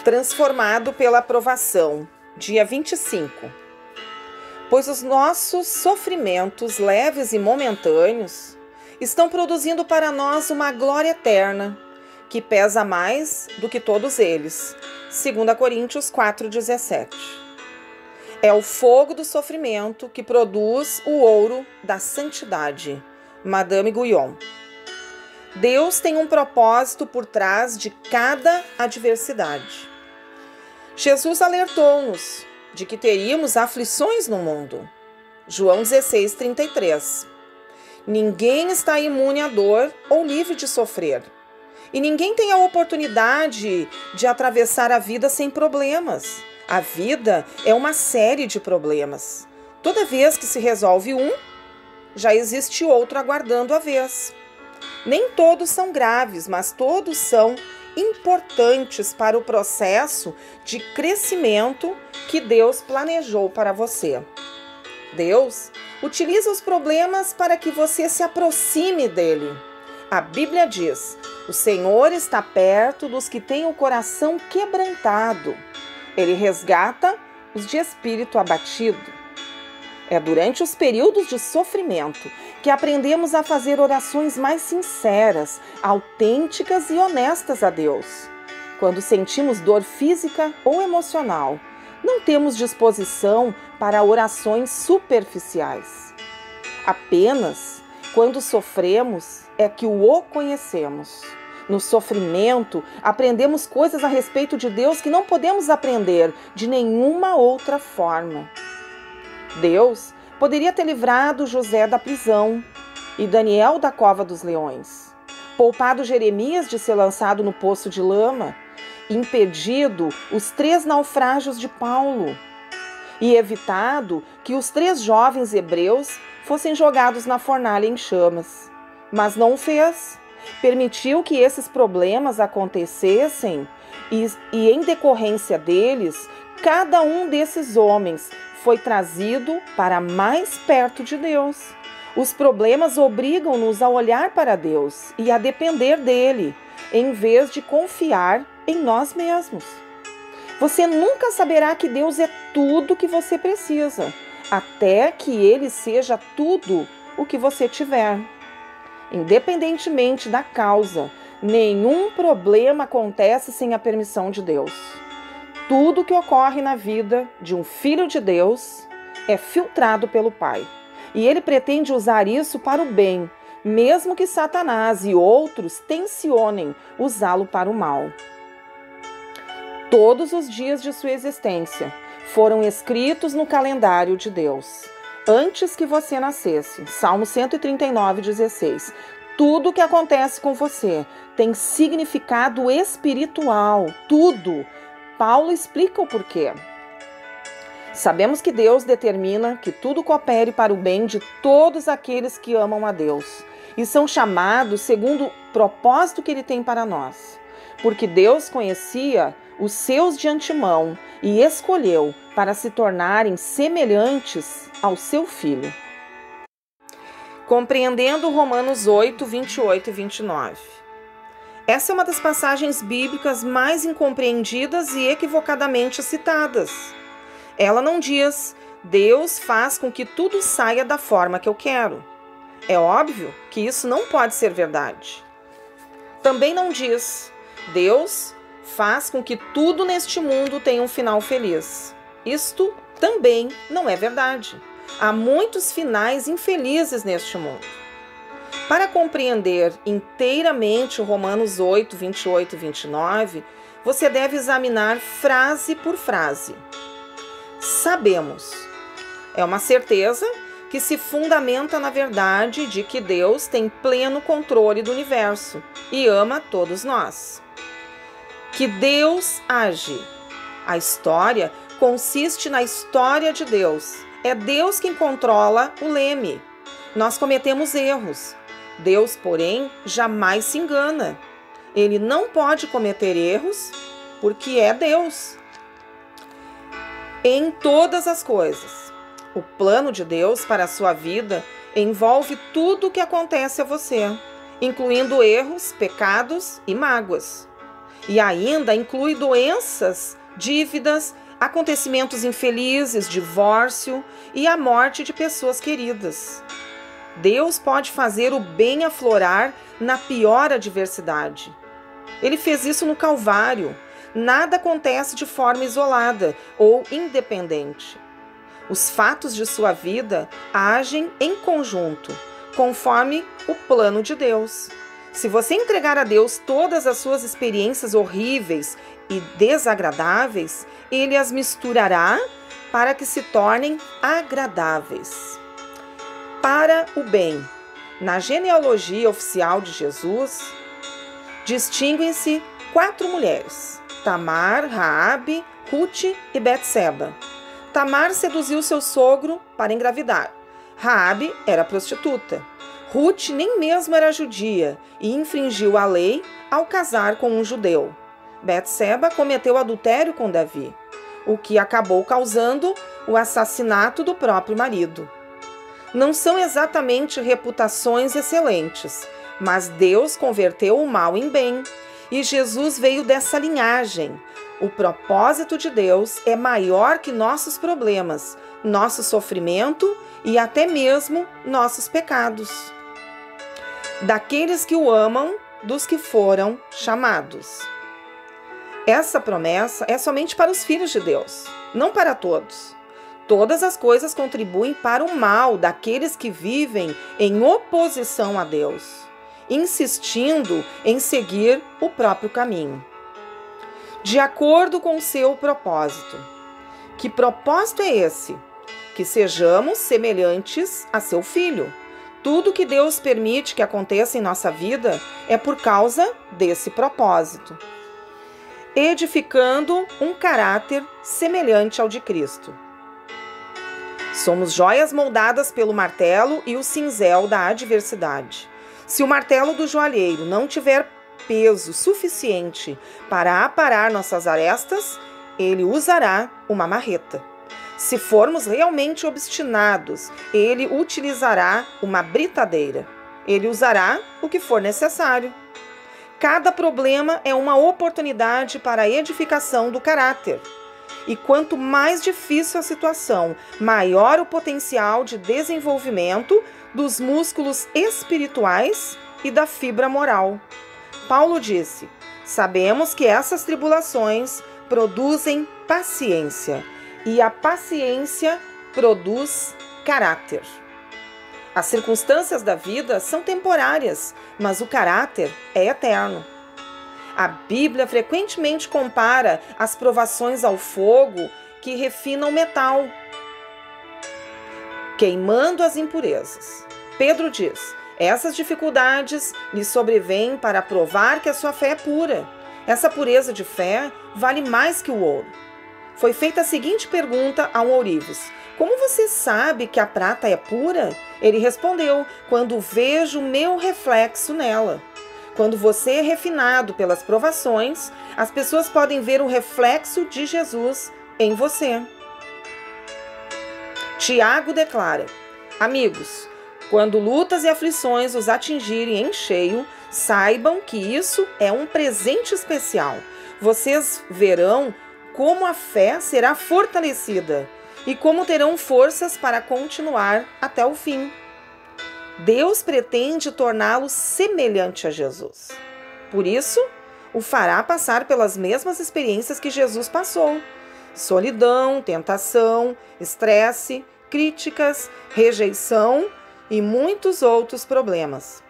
Transformado pela provação, dia 25. Pois os nossos sofrimentos leves e momentâneos estão produzindo para nós uma glória eterna, que pesa mais do que todos eles. 2 Coríntios 4,17. É o fogo do sofrimento que produz o ouro da santidade. Madame Guyon. Deus tem um propósito por trás de cada adversidade. Jesus alertou-nos de que teríamos aflições no mundo. João 16:33. Ninguém está imune à dor ou livre de sofrer. E ninguém tem a oportunidade de atravessar a vida sem problemas. A vida é uma série de problemas. Toda vez que se resolve um, já existe outro aguardando a vez. Nem todos são graves, mas todos são importantes para o processo de crescimento que Deus planejou para você. Deus utiliza os problemas para que você se aproxime dele. A Bíblia diz: o Senhor está perto dos que têm o coração quebrantado. Ele resgata os de espírito abatido. É durante os períodos de sofrimento que aprendemos a fazer orações mais sinceras, autênticas e honestas a Deus. Quando sentimos dor física ou emocional, não temos disposição para orações superficiais. Apenas quando sofremos é que o conhecemos. No sofrimento, aprendemos coisas a respeito de Deus que não podemos aprender de nenhuma outra forma. Deus poderia ter livrado José da prisão e Daniel da cova dos leões, poupado Jeremias de ser lançado no poço de lama, impedido os 3 naufrágios de Paulo e evitado que os 3 jovens hebreus fossem jogados na fornalha em chamas. Mas não o fez. Permitiu que esses problemas acontecessem e em decorrência deles, cada um desses homens foi trazido para mais perto de Deus. Os problemas obrigam-nos a olhar para Deus e a depender dele, em vez de confiar em nós mesmos. Você nunca saberá que Deus é tudo o que você precisa, até que ele seja tudo o que você tiver. Independentemente da causa, nenhum problema acontece sem a permissão de Deus. Tudo que ocorre na vida de um filho de Deus é filtrado pelo Pai. E ele pretende usar isso para o bem, mesmo que Satanás e outros tensionem usá-lo para o mal. Todos os dias de sua existência foram escritos no calendário de Deus, antes que você nascesse. Salmo 139:16. Tudo o que acontece com você tem significado espiritual. Tudo. Paulo explica o porquê. Sabemos que Deus determina que tudo coopere para o bem de todos aqueles que amam a Deus e são chamados segundo o propósito que ele tem para nós. Porque Deus conhecia os seus de antemão e escolheu para se tornarem semelhantes ao seu Filho. Compreendendo Romanos 8, 28 e 29. Essa é uma das passagens bíblicas mais incompreendidas e equivocadamente citadas. Ela não diz: Deus faz com que tudo saia da forma que eu quero. É óbvio que isso não pode ser verdade. Também não diz: Deus faz com que tudo neste mundo tenha um final feliz. Isto também não é verdade. Há muitos finais infelizes neste mundo. Para compreender inteiramente o Romanos 8, 28 e 29, você deve examinar frase por frase. Sabemos. É uma certeza que se fundamenta na verdade de que Deus tem pleno controle do universo e ama todos nós. Que Deus age. A história consiste na história de Deus. É Deus quem controla o leme. Nós cometemos erros. Deus, porém, jamais se engana. Ele não pode cometer erros porque é Deus. Em todas as coisas, o plano de Deus para a sua vida envolve tudo o que acontece a você, incluindo erros, pecados e mágoas. e ainda inclui doenças, dívidas, acontecimentos infelizes, divórcio e a morte de pessoas queridas. Deus pode fazer o bem aflorar na pior adversidade. Ele fez isso no Calvário. Nada acontece de forma isolada ou independente. Os fatos de sua vida agem em conjunto, conforme o plano de Deus. Se você entregar a Deus todas as suas experiências horríveis e desagradáveis, Ele as misturará para que se tornem agradáveis. Para o bem. Na genealogia oficial de Jesus, distinguem-se 4 mulheres: Tamar, Raabe, Ruth e Betseba. Tamar seduziu seu sogro para engravidar. Raabe era prostituta. Ruth nem mesmo era judia e infringiu a lei ao casar com um judeu. Betseba cometeu adultério com Davi, o que acabou causando o assassinato do próprio marido. Não são exatamente reputações excelentes, mas Deus converteu o mal em bem e Jesus veio dessa linhagem. O propósito de Deus é maior que nossos problemas, nosso sofrimento e até mesmo nossos pecados. Daqueles que o amam, dos que foram chamados. Essa promessa é somente para os filhos de Deus, não para todos. Todas as coisas contribuem para o mal daqueles que vivem em oposição a Deus, insistindo em seguir o próprio caminho. De acordo com o seu propósito. Que propósito é esse? Que sejamos semelhantes a seu Filho. Tudo que Deus permite que aconteça em nossa vida é por causa desse propósito. Edificando um caráter semelhante ao de Cristo. Somos joias moldadas pelo martelo e o cinzel da adversidade. Se o martelo do joalheiro não tiver peso suficiente para aparar nossas arestas, ele usará uma marreta. Se formos realmente obstinados, ele utilizará uma britadeira. Ele usará o que for necessário. Cada problema é uma oportunidade para a edificação do caráter. E quanto mais difícil a situação, maior o potencial de desenvolvimento dos músculos espirituais e da fibra moral. Paulo disse: sabemos que essas tribulações produzem paciência, e a paciência produz caráter. As circunstâncias da vida são temporárias, mas o caráter é eterno. A Bíblia frequentemente compara as provações ao fogo que refina o metal, queimando as impurezas. Pedro diz: essas dificuldades lhe sobrevêm para provar que a sua fé é pura. Essa pureza de fé vale mais que o ouro. Foi feita a seguinte pergunta a um ourives: como você sabe que a prata é pura? Ele respondeu: quando vejo o meu reflexo nela. Quando você é refinado pelas provações, as pessoas podem ver o reflexo de Jesus em você. Tiago declara: amigos, quando lutas e aflições os atingirem em cheio, saibam que isso é um presente especial. Vocês verão como a fé será fortalecida e como terão forças para continuar até o fim. Deus pretende torná-lo semelhante a Jesus. Por isso, o fará passar pelas mesmas experiências que Jesus passou: solidão, tentação, estresse, críticas, rejeição e muitos outros problemas.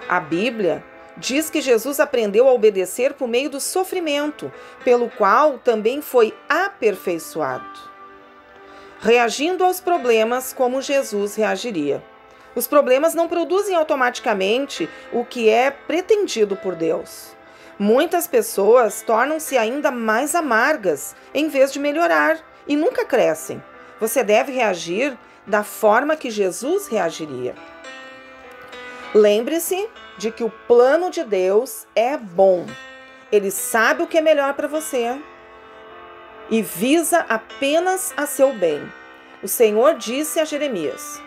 A Bíblia diz que Jesus aprendeu a obedecer por meio do sofrimento, pelo qual também foi aperfeiçoado, reagindo aos problemas como Jesus reagiria. Os problemas não produzem automaticamente o que é pretendido por Deus. Muitas pessoas tornam-se ainda mais amargas em vez de melhorar e nunca crescem. Você deve reagir da forma que Jesus reagiria. Lembre-se de que o plano de Deus é bom. Ele sabe o que é melhor para você e visa apenas a seu bem. O Senhor disse a Jeremias: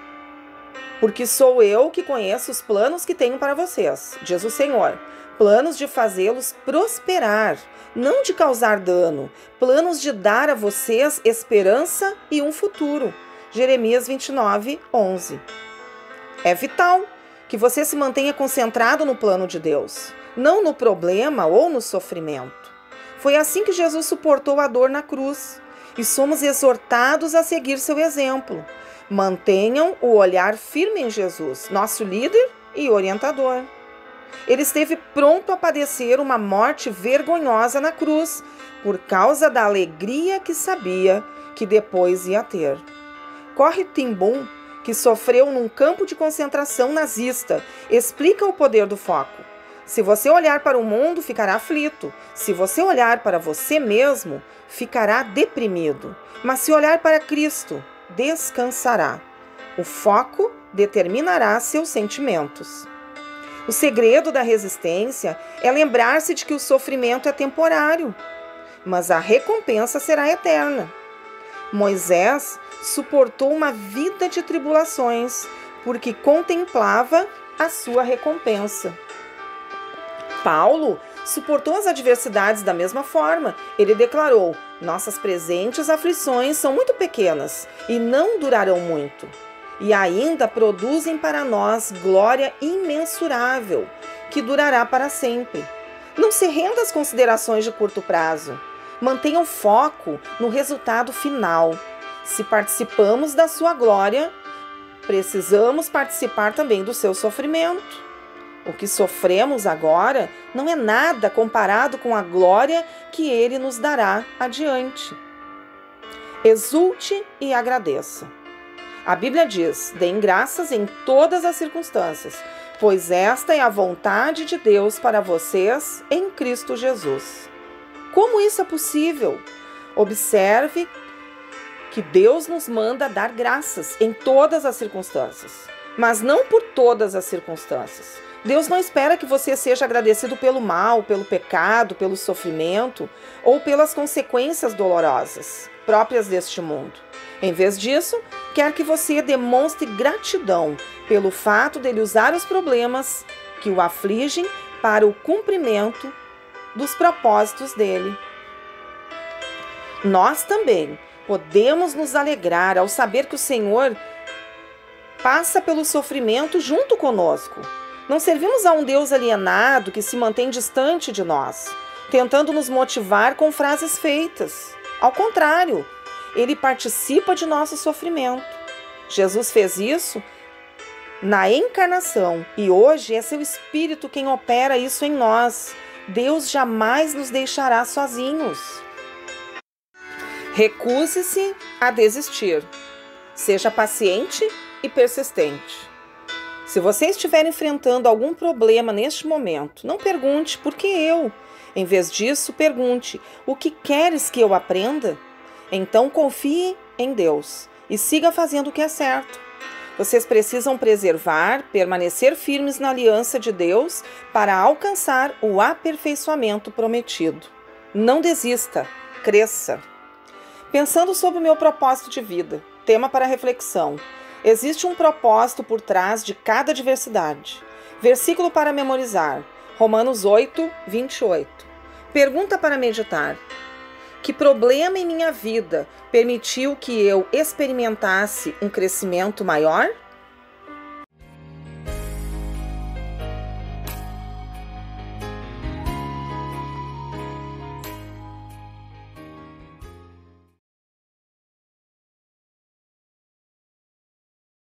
porque sou eu que conheço os planos que tenho para vocês, diz o Senhor, planos de fazê-los prosperar, não de causar dano, planos de dar a vocês esperança e um futuro. Jeremias 29, 11. É vital que você se mantenha concentrado no plano de Deus, não no problema ou no sofrimento. Foi assim que Jesus suportou a dor na cruz, e somos exortados a seguir seu exemplo. Mantenham o olhar firme em Jesus, nosso líder e orientador. Ele esteve pronto a padecer uma morte vergonhosa na cruz, por causa da alegria que sabia que depois ia ter. Corrie ten Boom, que sofreu num campo de concentração nazista, explica o poder do foco. Se você olhar para o mundo, ficará aflito. Se você olhar para você mesmo, ficará deprimido. Mas se olhar para Cristo, descansará. O foco determinará seus sentimentos. O segredo da resistência é lembrar-se de que o sofrimento é temporário, mas a recompensa será eterna. Moisés suportou uma vida de tribulações, porque contemplava a sua recompensa. Paulo suportou as adversidades da mesma forma. Ele declarou: nossas presentes aflições são muito pequenas e não durarão muito, e ainda produzem para nós glória imensurável, que durará para sempre. Não se renda às considerações de curto prazo. Mantenha o foco no resultado final. Se participamos da sua glória, precisamos participar também do seu sofrimento. O que sofremos agora não é nada comparado com a glória que Ele nos dará adiante. Exulte e agradeça. A Bíblia diz: deem graças em todas as circunstâncias, pois esta é a vontade de Deus para vocês em Cristo Jesus. Como isso é possível? Observe que Deus nos manda dar graças em todas as circunstâncias, mas não por todas as circunstâncias. Deus não espera que você seja agradecido pelo mal, pelo pecado, pelo sofrimento ou pelas consequências dolorosas próprias deste mundo. Em vez disso, quer que você demonstre gratidão pelo fato dele usar os problemas que o afligem para o cumprimento dos propósitos dele. Nós também podemos nos alegrar ao saber que o Senhor passa pelo sofrimento junto conosco. Não servimos a um Deus alienado que se mantém distante de nós, tentando nos motivar com frases feitas. Ao contrário, Ele participa de nosso sofrimento. Jesus fez isso na encarnação e hoje é seu Espírito quem opera isso em nós. Deus jamais nos deixará sozinhos. Recuse-se a desistir. Seja paciente e persistente. Se você estiver enfrentando algum problema neste momento, não pergunte por que eu. Em vez disso, pergunte: o que queres que eu aprenda? Então confie em Deus e siga fazendo o que é certo. Vocês precisam preservar, permanecer firmes na aliança de Deus para alcançar o aperfeiçoamento prometido. Não desista, cresça. Pensando sobre o meu propósito de vida, tema para reflexão. Existe um propósito por trás de cada adversidade. Versículo para memorizar. Romanos 8, 28. Pergunta para meditar. Que problema em minha vida permitiu que eu experimentasse um crescimento maior?